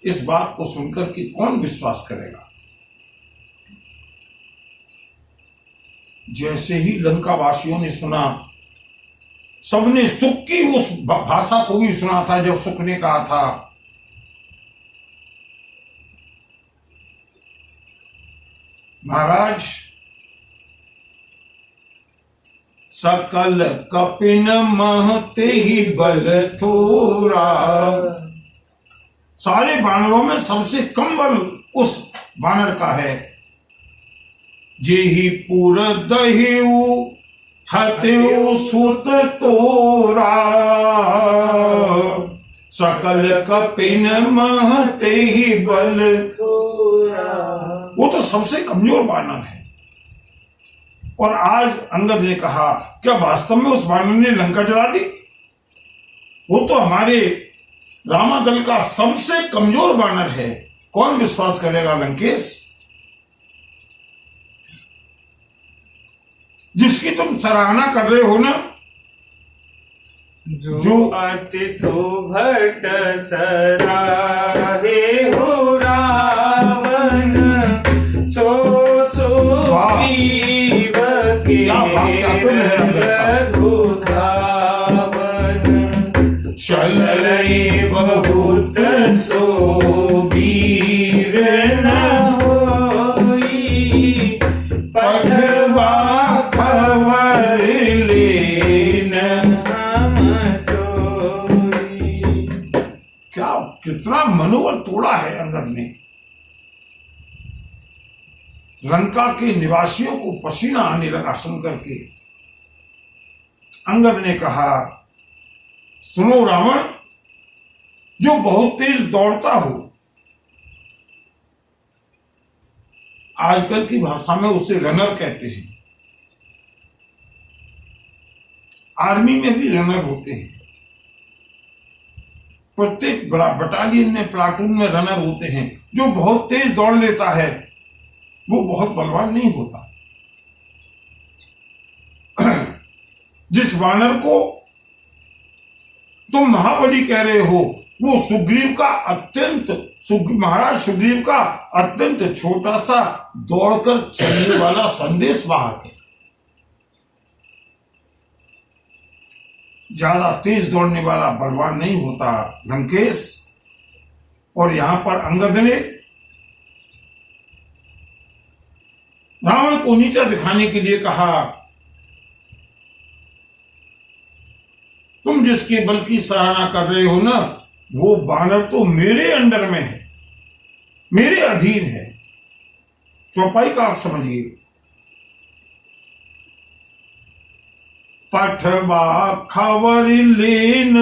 इस बात को सुनकर कि कौन विश्वास करेगा? जैसे ही लंका वासियों ने सुना, सबने सुख की उस भाषा को भी सुना था जब सुख ने कहा था, महाराज, सकल कपिन महते ही बल थोरा। सारे बानरों में सबसे कम बल उस बानर का है। जेहि पुर दहेऊ हतेऊ सुत तोरा। सकल कपिन महते ही बल थोरा। वो तो सबसे कमजोर बानर है। और आज अंगद ने कहा, क्या वास्तव में उस बानर ने लंका जला दी? वो तो हमारे रामादल का सबसे कमजोर बानर है। कौन विश्वास करेगा लंकेश? जिसकी तुम सराहना कर रहे हो ना, जो अति सुभट सराहे हो रावण, सो सुग्रीव के रघुधावन। चलई बहुत सो वीर न होई, पठवा खबर लेन हम सोई। क्या कितना मनोबल तोड़ा है अंगद ने। लंका के निवासियों को पसीना आने लगा सुनकर के। अंगद ने कहा, सुनो रावण, जो बहुत तेज दौड़ता हो, आजकल की भाषा में उसे रनर कहते हैं। आर्मी में भी रनर होते हैं। प्रत्येक बटालियन में, प्लाटून में रनर होते हैं। जो बहुत तेज दौड़ लेता है वो बहुत बलवान नहीं होता। जिस वानर को तुम महाबली कह रहे हो, वो सुग्रीव का महाराज सुग्रीव का अत्यंत छोटा सा दौड़कर चलने वाला संदेश वाहक है। ज्यादा तेज दौड़ने वाला बलवान नहीं होता लंकेश। और यहां पर अंगद ने रावण को नीचा दिखाने के लिए कहा, तुम जिसके बल की सराहना कर रहे हो ना, वो बानर तो मेरे अंडर में है, मेरे अधीन है। चौपाई का आप समझिए। पठवा खबर लेन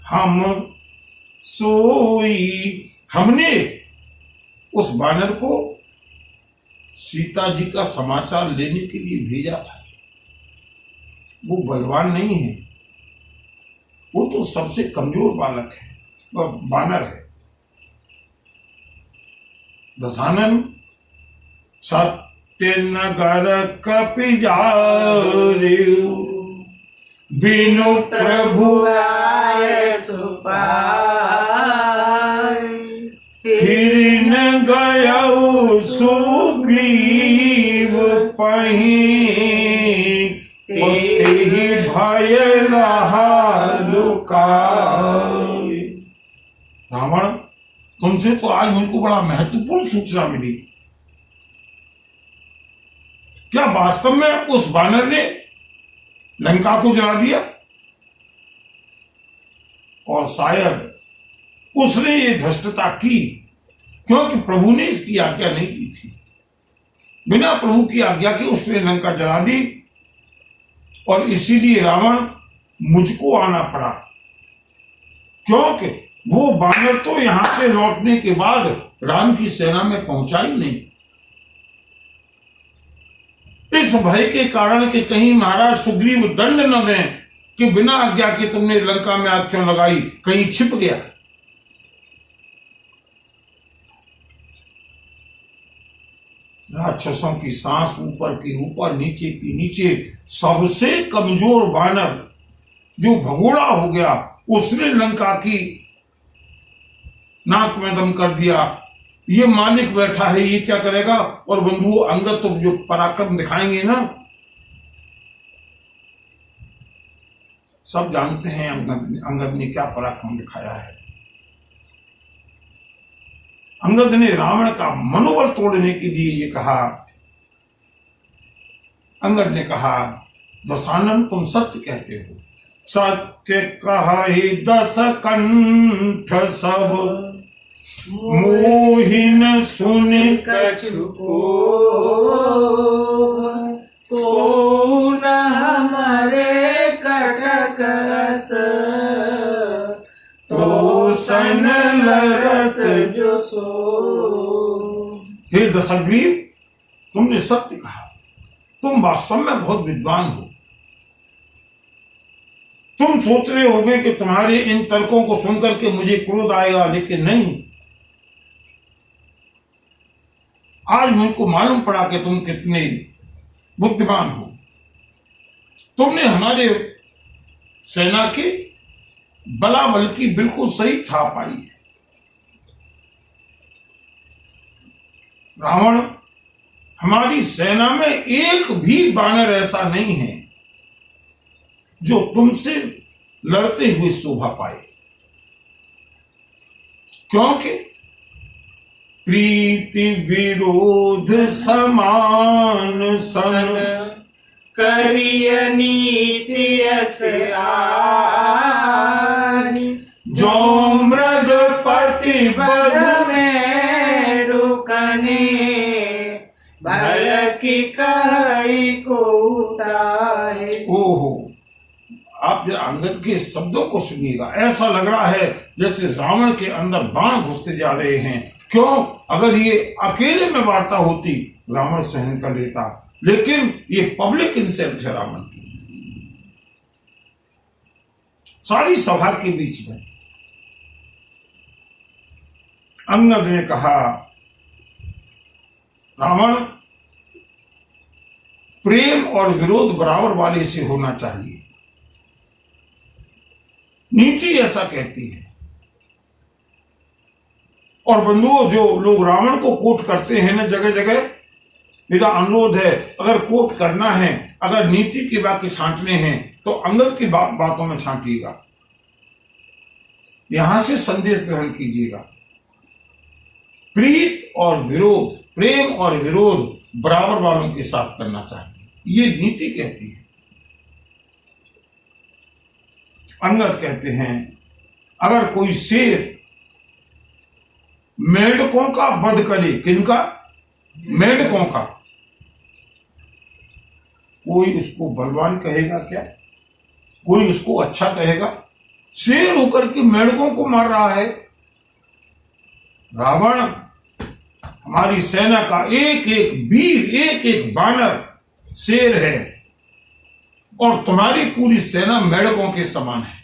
हम सोई, हमने उस बानर को सीता जी का समाचार लेने के लिए भेजा था। वो बलवान नहीं है, वो तो सबसे कमजोर बालक है, वह बानर है। दशानन सत्य नगर कपि जारियु, बिनु प्रभु आए सुपाय, फिर न गयउ सुग्रीव पहीं, तेहि भय रहा लुकाय। रावण, तुमसे तो आज मुझको बड़ा महत्वपूर्ण सूचना मिली। क्या वास्तव में उस बानर ने लंका को जला दिया? और शायद उसने ये धृष्टता की क्योंकि प्रभु ने इसकी आज्ञा नहीं की थी। बिना प्रभु की आज्ञा के उसने लंका जला दी और इसीलिए रावण मुझको आना पड़ा, क्योंकि वो बानर तो यहां से लौटने के बाद राम की सेना में पहुंचा ही नहीं। इस भय के कारण कि कहीं महाराज सुग्रीव दंड न दें कि बिना आज्ञा के तुमने लंका में आग क्यों लगाई, कहीं छिप गया। राक्षसों की सांस ऊपर की ऊपर, नीचे की नीचे, सबसे कमजोर बानर जो भगोड़ा हो गया, उसने लंका की नाक में दम कर दिया। ये मालिक बैठा है, ये क्या करेगा? और बंधु अंगद तो जो पराक्रम दिखाएंगे ना, सब जानते हैं अंगद ने क्या पराक्रम दिखाया है। अंगद ने रावण का मनोबल तोड़ने के लिए ये कहा। अंगद ने कहा, दशानन तुम सत्य कहते हो, सत्य कहा ही दस कंठ सब, मोहिन सुन कछु को न हमारे कटक रस, तो सन लरत जो सो। हे दशग्रीव, तुमने सत्य कहा, तुम वास्तव में बहुत विद्वान हो। तुम सोच रहे होगे कि तुम्हारे इन तर्कों को सुनकर के मुझे क्रोध आएगा, लेकिन नहीं। आज मुझको मालूम पड़ा कि तुम कितने बुद्धिमान हो। तुमने हमारे सेना के बलाबल की बिल्कुल सही था पाई है। रावण, हमारी सेना में एक भी बानर ऐसा नहीं है जो तुमसे लड़ते हुए शोभा पाए, क्योंकि प्रीति विरोध समान सन, करिय नीति यस आहि, जो मृग पति बद में रुकने, भल की कही को ताहे। ओहो, आप जरा अंगद के शब्दों को सुनिएगा। ऐसा लग रहा है जैसे रावण के अंदर बाण घुसते जा रहे हैं। क्यों? अगर ये अकेले में वार्ता होती रावण सहन कर लेता, लेकिन ये पब्लिक इंसल्ट है रावण की, सारी सभा के बीच में। अंगद ने कहा, रावण, प्रेम और विरोध बराबर वाले से होना चाहिए, नीति ऐसा कहती है। और बंधुओं, जो लोग रावण को कोट करते हैं ना जगह जगह, मेरा अनुरोध है, अगर कोट करना है, अगर नीति के वाक्य छांटने हैं तो अंगद की बातों में छांटिएगा, यहां से संदेश ग्रहण कीजिएगा। प्रीत और विरोध, प्रेम और विरोध बराबर वालों के साथ करना चाहिए, ये नीति कहती है। अंगद कहते हैं अगर कोई शेर मेढकों का वध करे, किनका? मेढकों का, कोई उसको बलवान कहेगा क्या? कोई उसको अच्छा कहेगा? शेर होकर के मेढकों को मार रहा है। रावण हमारी सेना का एक एक वीर, एक एक बानर शेर है, और तुम्हारी पूरी सेना मेढकों के समान है।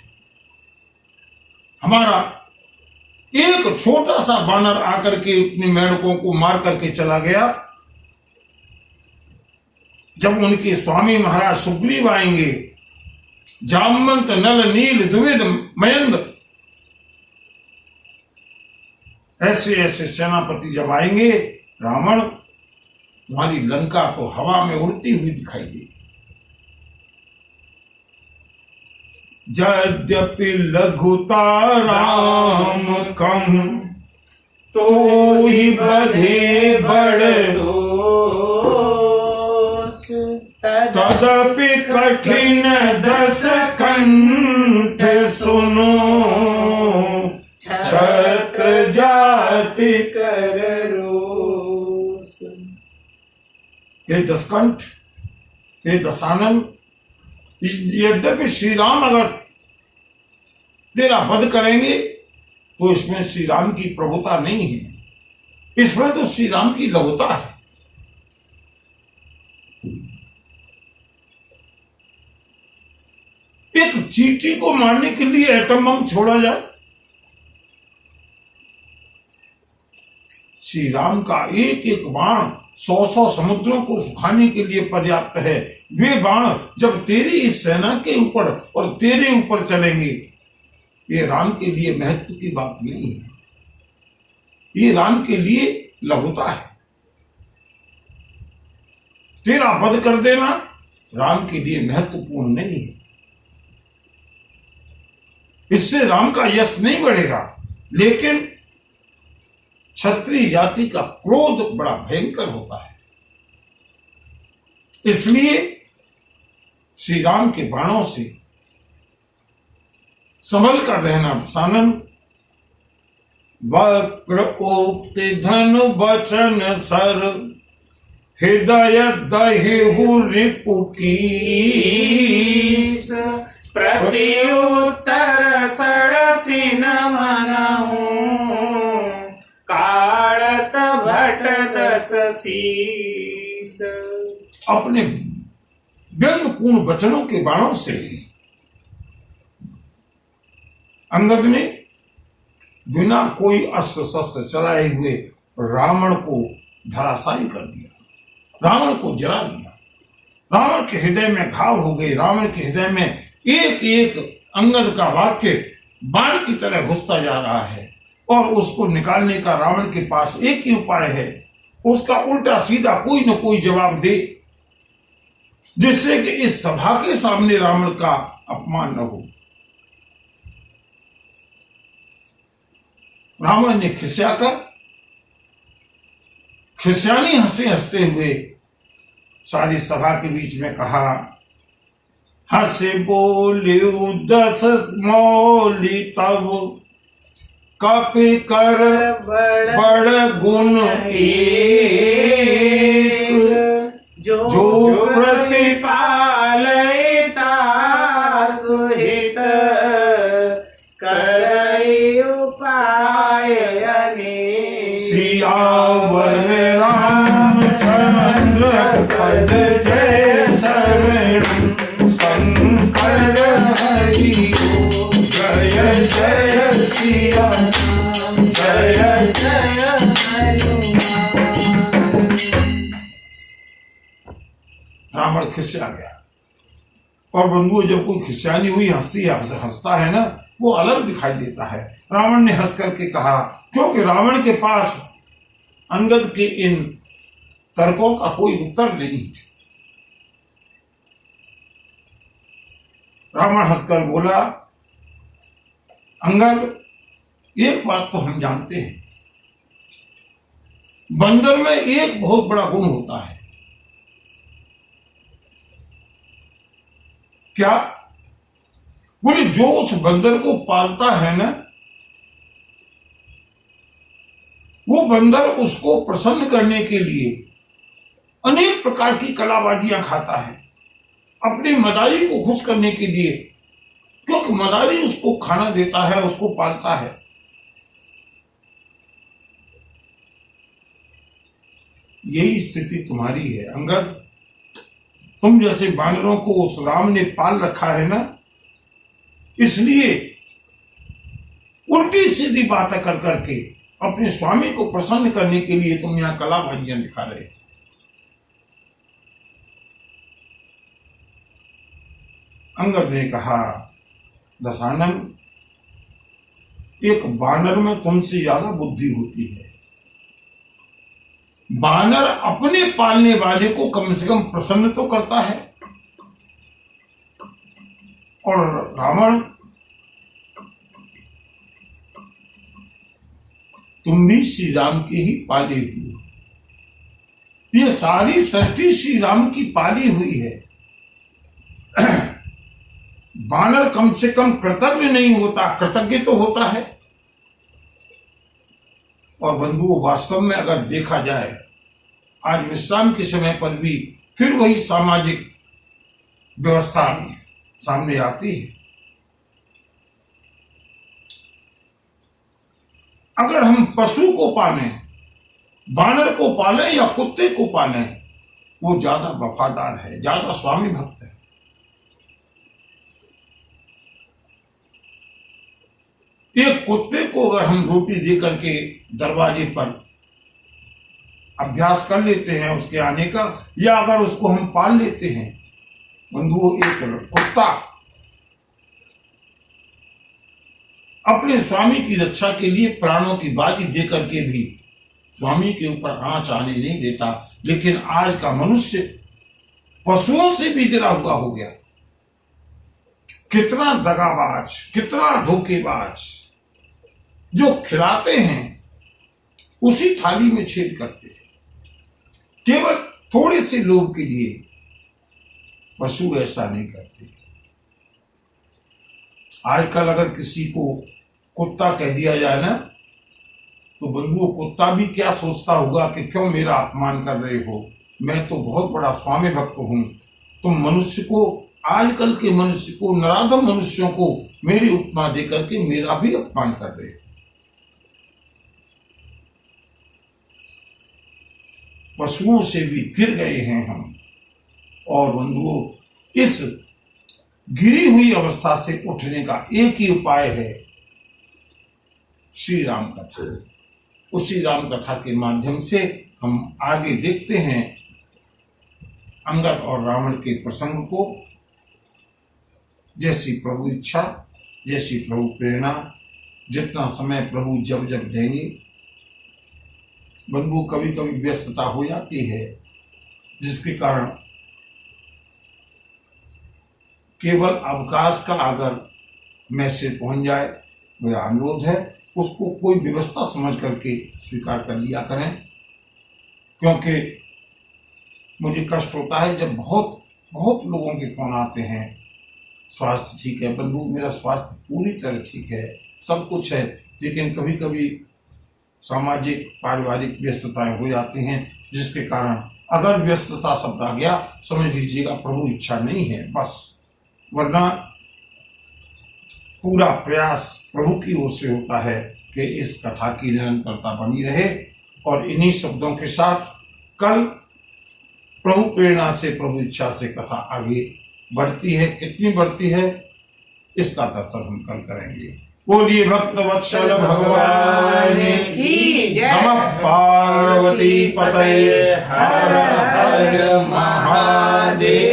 हमारा एक छोटा सा बानर आकर के अपने मेढकों को मार करके चला गया। जब उनके स्वामी महाराज सुग्रीव आएंगे, जामवंत नल नील द्विविध मयंद ऐसे ऐसे सेनापति जब आएंगे, रावण तुम्हारी लंका तो हवा में उड़ती हुई दिखाई देगी। यद्यपि लघुता राम कम, तो ही बधे बड़ तदपि कठिन दस कंठ सुनो, छत्र जाति कर रोस। हे दसकंठ, हे दशानन, यद्यपि श्री राम अगर तेरा वध करेंगे तो इसमें श्री राम की प्रभुता नहीं है, इसमें तो श्री राम की लघुता है। एक चींटी को मारने के लिए एटम बम छोड़ा जाए, श्री राम का एक एक बाण 100 समुद्रों को सुखाने के लिए पर्याप्त है। वे बाण जब तेरी इस सेना के ऊपर और तेरे ऊपर चलेंगे, ये राम के लिए महत्व की बात नहीं है, ये राम के लिए लघुता है। तेरा वध कर देना राम के लिए महत्वपूर्ण नहीं है, इससे राम का यश नहीं बढ़ेगा। लेकिन क्षत्रिय जाति का क्रोध बड़ा भयंकर होता है, इसलिए श्री राम के बाणों से संभल कर रहना। दशानन, वक्र उक्ति धन वचन सर, हृदय दहेहु रिपु कीस, प्रत्युत्तर सड़सी न मनहु, काढ़त भट दस शीस। अपने व्यंग्यपूर्ण वचनों के बाणों से अंगद ने बिना कोई अस्त्र शस्त्र चलाए हुए रावण को धराशायी कर दिया, रावण को जला दिया। रावण के हृदय में घाव हो गए, रावण के हृदय में एक एक अंगद का वाक्य बाण की तरह घुसता जा रहा है, और उसको निकालने का रावण के पास एक ही उपाय है, उसका उल्टा सीधा कोई न कोई जवाब दे, जिससे कि इस सभा के सामने रावण का अपमान न हो। रावण ने खिसियानी हंसी हंसते हुए सारी सभा के बीच में कहा, हंसे बोले दस मौली तब, कपि कर बड़ गुण एक, जो प्रतिपालयता सुहित, करई उपाय अनेक। सियावर रामचंद्र पद जय शरण, शंकर हरि जय जय सिया, जय जय रावण खिसिया गया। और बंधुओं, जब कोई खिसियानी हुई हंसता है ना, वो अलग दिखाई देता है। रावण ने हंस करके कहा, क्योंकि रावण के पास अंगद के इन तर्कों का कोई उत्तर नहीं। रावण हंसकर बोला, अंगद, एक बात तो हम जानते हैं, बंदर में एक बहुत बड़ा गुण होता है। क्या? बोले, जो उस बंदर को पालता है ना, वो बंदर उसको प्रसन्न करने के लिए अनेक प्रकार की कलाबाजियां खाता है, अपनी मदारी को खुश करने के लिए, क्योंकि मदारी उसको खाना देता है, उसको पालता है। यही स्थिति तुम्हारी है अंगद। तुम जैसे बानरों को उस राम ने पाल रखा है ना, इसलिए उल्टी सीधी बातें कर करके अपने स्वामी को प्रसन्न करने के लिए तुम यहां कलाबाजियां दिखा रहे हो। अंगद ने कहा, दशानन, एक बानर में तुमसे ज्यादा बुद्धि होती है। बानर अपने पालने वाले को कम से कम प्रसन्न तो करता है, और रावण, तुम भी श्री राम के ही पाले हुए। ये सारी सृष्टि श्री राम की पाली हुई है। बानर कम से कम कृतज्ञ नहीं होता, कृतज्ञ तो होता है। और बंधुओं, वास्तव में अगर देखा जाए, आज विश्राम के समय पर भी फिर वही सामाजिक व्यवस्था सामने आती है। अगर हम पशु को पालें, बानर को पालें या कुत्ते को पालें, वो ज्यादा वफादार है, ज्यादा स्वामी भक्त है। एक कुत्ते को अगर हम रोटी दे करके दरवाजे पर अभ्यास कर लेते हैं उसके आने का, या अगर उसको हम पाल लेते हैं, बंधुओं, एक कुत्ता अपने स्वामी की रक्षा के लिए प्राणों की बाजी दे करके भी स्वामी के ऊपर आंच आने नहीं देता। लेकिन आज का मनुष्य पशुओं से भी गिरा हुआ हो गया। कितना दगाबाज, कितना धोखेबाज, जो खिलाते हैं उसी थाली में छेद करते हैं, केवल थोड़े से लोभ के लिए। पशु ऐसा नहीं करते। आजकल अगर किसी को कुत्ता कह दिया जाए ना, तो बंधुओं, कुत्ता भी क्या सोचता होगा कि क्यों मेरा अपमान कर रहे हो, मैं तो बहुत बड़ा स्वामी भक्त हूं। तुम मनुष्य को, आजकल के मनुष्य को, नराधम मनुष्यों को मेरी उपमा दे करके मेरा भी अपमान कर रहे हो। पशुओं से भी गिर गए हैं हम। और बंधुओं, इस गिरी हुई अवस्था से उठने का एक ही उपाय है, श्री राम कथा। उसी राम कथा के माध्यम से हम आगे देखते हैं अंगद और रावण के प्रसंग को। जैसी प्रभु इच्छा, जैसी प्रभु प्रेरणा, जितना समय प्रभु जब जब देंगे। बंधु, कभी कभी व्यस्तता हो जाती है, जिसके कारण केवल अवकाश का अगर मैसेज पहुंच जाए, मेरा अनुरोध है उसको कोई व्यवस्था समझ करके स्वीकार कर लिया करें। क्योंकि मुझे कष्ट होता है जब बहुत बहुत लोगों के फोन आते हैं, स्वास्थ्य ठीक है बंधु, मेरा स्वास्थ्य पूरी तरह ठीक है, सब कुछ है, लेकिन कभी कभी सामाजिक पारिवारिक व्यस्तताएं हो जाती हैं, जिसके कारण अगर व्यस्तता शब्द आ गया, समझ लीजिएगा प्रभु इच्छा नहीं है बस। वरना पूरा प्रयास प्रभु की ओर से होता है कि इस कथा की निरंतरता बनी रहे। और इन्हीं शब्दों के साथ कल प्रभु प्रेरणा से, प्रभु इच्छा से कथा आगे बढ़ती है। कितनी बढ़ती है इसका दर्शन हम कल करेंगे। बोलिए भक्त वत्सल भगवान की जय। नमः पार्वती पतये, हर हर महादेव।